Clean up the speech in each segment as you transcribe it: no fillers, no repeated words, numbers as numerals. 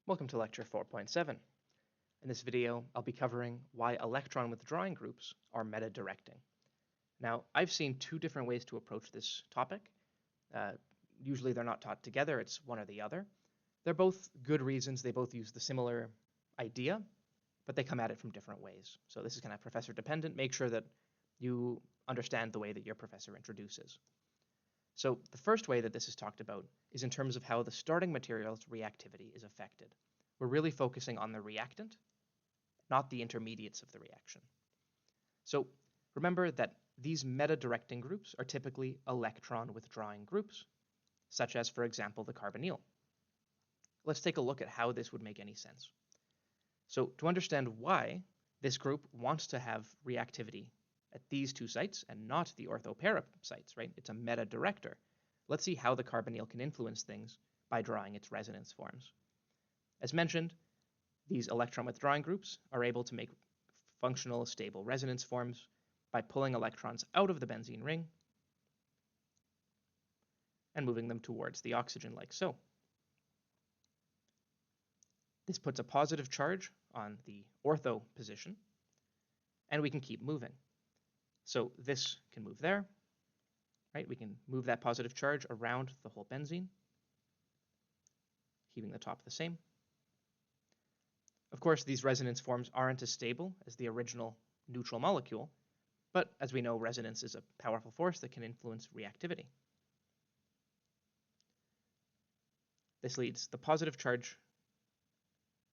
Welcome to lecture 4.7. In this video, I'll be covering why electron withdrawing groups are meta-directing. Now, I've seen two different ways to approach this topic. Usually they're not taught together, it's one or the other. They're both good reasons, they both use the similar idea, but they come at it from different ways. So this is kind of professor dependent. Make sure that you understand the way that your professor introduces. So the first way that this is talked about is in terms of how the starting material's reactivity is affected. We're really focusing on the reactant, not the intermediates of the reaction. So remember that these meta-directing groups are typically electron withdrawing groups, such as, for example, the carbonyl. Let's take a look at how this would make any sense. So to understand why this group wants to have reactivity at these two sites and not the ortho-para sites, right? It's a meta-director. Let's see how the carbonyl can influence things by drawing its resonance forms. As mentioned, these electron withdrawing groups are able to make functional stable resonance forms by pulling electrons out of the benzene ring and moving them towards the oxygen like so. This puts a positive charge on the ortho position, and we can keep moving. So this can move there, right? We can move that positive charge around the whole benzene, keeping the top the same. Of course, these resonance forms aren't as stable as the original neutral molecule, but as we know, resonance is a powerful force that can influence reactivity. This leads the positive charge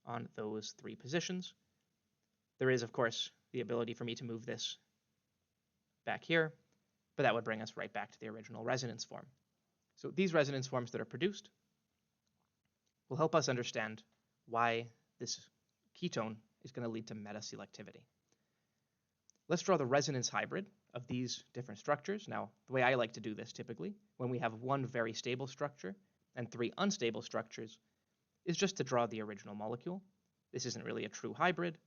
on those three positions. There is, of course, the ability for me to move this back here, but that would bring us right back to the original resonance form. So these resonance forms that are produced will help us understand why this ketone is going to lead to meta-selectivity. Let's draw the resonance hybrid of these different structures. Now, the way I like to do this typically, when we have one very stable structure and three unstable structures, is just to draw the original molecule. This isn't really a true hybrid.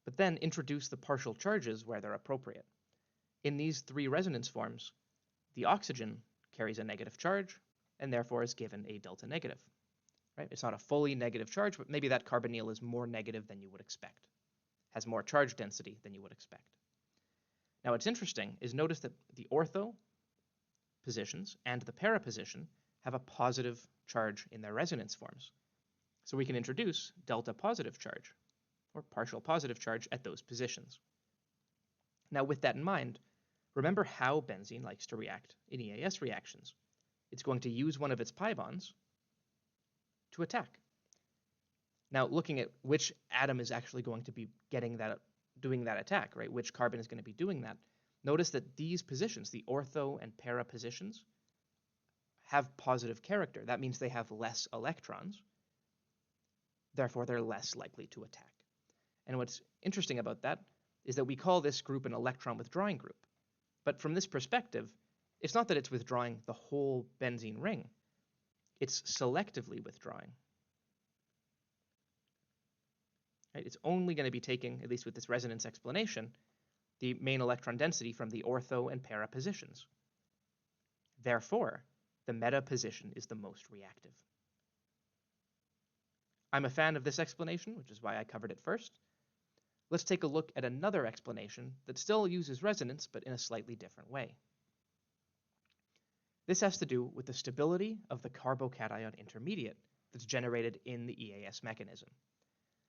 But then introduce the partial charges where they're appropriate. In these three resonance forms, the oxygen carries a negative charge and therefore is given a delta negative. Right? It's not a fully negative charge, but maybe that carbonyl is more negative than you would expect, has more charge density than you would expect. Now what's interesting is notice that the ortho positions and the para position have a positive charge in their resonance forms. So we can introduce delta positive charge, or partial positive charge at those positions. Now with that in mind, remember how benzene likes to react in EAS reactions. It's going to use one of its pi bonds to attack. Now looking at which atom is actually going to be doing that attack, right? Which carbon is going to be doing that. Notice that these positions, the ortho and para positions, have positive character. That means they have less electrons. Therefore, they're less likely to attack. And what's interesting about that is that we call this group an electron withdrawing group. But from this perspective, it's not that it's withdrawing the whole benzene ring. It's selectively withdrawing. Right? It's only going to be taking, at least with this resonance explanation, the main electron density from the ortho and para positions. Therefore, the meta position is the most reactive. I'm a fan of this explanation, which is why I covered it first. Let's take a look at another explanation that still uses resonance, but in a slightly different way. This has to do with the stability of the carbocation intermediate that's generated in the EAS mechanism.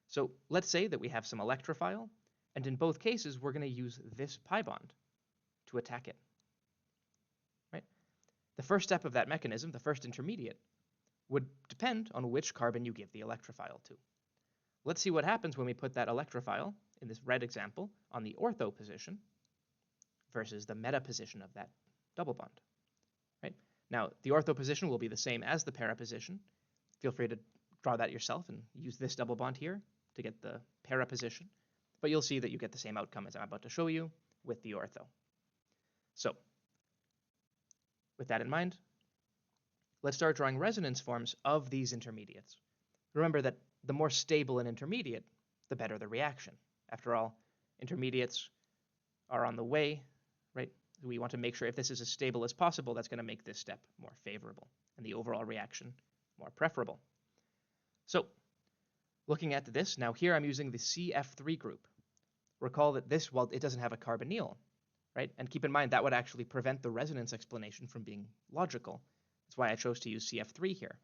So let's say that we have some electrophile, and in both cases, we're going to use this pi bond to attack it. Right? The first step of that mechanism, the first intermediate, would depend on which carbon you give the electrophile to. Let's see what happens when we put that electrophile, in this red example, on the ortho position versus the meta position of that double bond. Right? Now, the ortho position will be the same as the para position. Feel free to draw that yourself and use this double bond here to get the para position. But you'll see that you get the same outcome as I'm about to show you with the ortho. So, with that in mind, let's start drawing resonance forms of these intermediates. Remember that the more stable an intermediate, the better the reaction. After all, intermediates are on the way, right? We want to make sure if this is as stable as possible, that's going to make this step more favorable, and the overall reaction more preferable. So, looking at this, now here I'm using the CF3 group. Recall that this, well, it doesn't have a carbonyl, right? And keep in mind that would actually prevent the resonance explanation from being logical. That's why I chose to use CF3 here,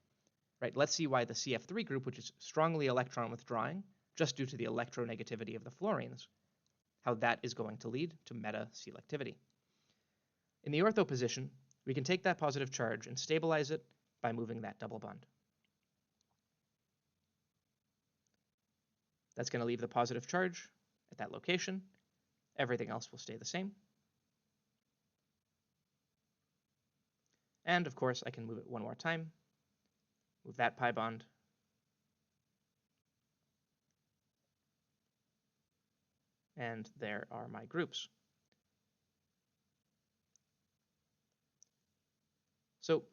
right? Let's see why the CF3 group, which is strongly electron withdrawing, just due to the electronegativity of the fluorines, how that is going to lead to meta-selectivity. In the ortho position, we can take that positive charge and stabilize it by moving that double bond. That's going to leave the positive charge at that location. Everything else will stay the same. And of course, I can move it one more time. Move that pi bond. And there are my groups.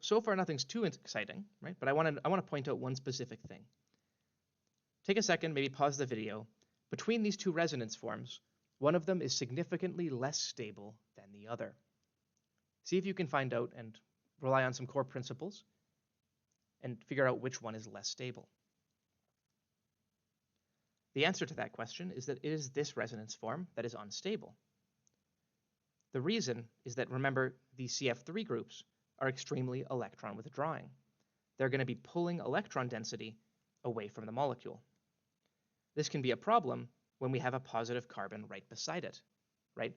So far nothing's too exciting, right? But I want to point out one specific thing. Take a second, maybe pause the video. Between these two resonance forms, one of them is significantly less stable than the other. See if you can find out and rely on some core principles and figure out which one is less stable. The answer to that question is that it is this resonance form that is unstable. The reason is that, remember, these CF3 groups are extremely electron withdrawing. They're going to be pulling electron density away from the molecule. This can be a problem when we have a positive carbon right beside it, right?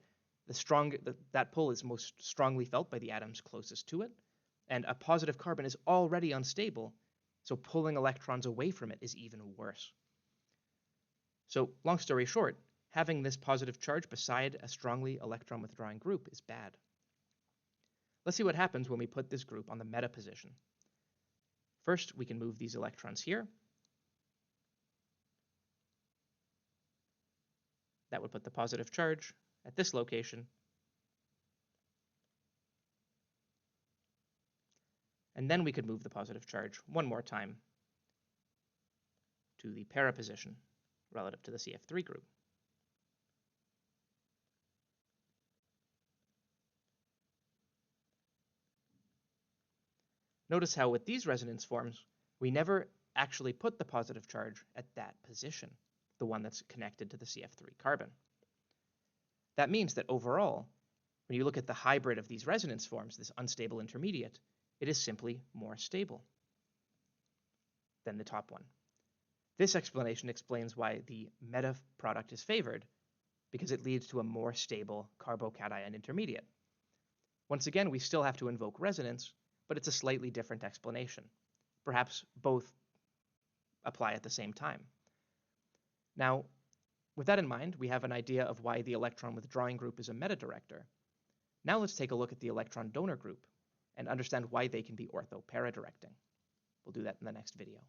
That pull is most strongly felt by the atoms closest to it, and a positive carbon is already unstable, so pulling electrons away from it is even worse. So, long story short, having this positive charge beside a strongly electron withdrawing group is bad. Let's see what happens when we put this group on the meta position. First, we can move these electrons here. That would put the positive charge at this location. And then we could move the positive charge one more time to the para position relative to the CF3 group. Notice how with these resonance forms, we never actually put the positive charge at that position, the one that's connected to the CF3 carbon. That means that overall, when you look at the hybrid of these resonance forms, this unstable intermediate, it is simply more stable than the top one. This explanation explains why the meta product is favored, because it leads to a more stable carbocation intermediate. Once again, we still have to invoke resonance, but it's a slightly different explanation. Perhaps both apply at the same time. Now, with that in mind, we have an idea of why the electron withdrawing group is a meta-director. Now let's take a look at the electron donor group and understand why they can be ortho-para-directing. We'll do that in the next video.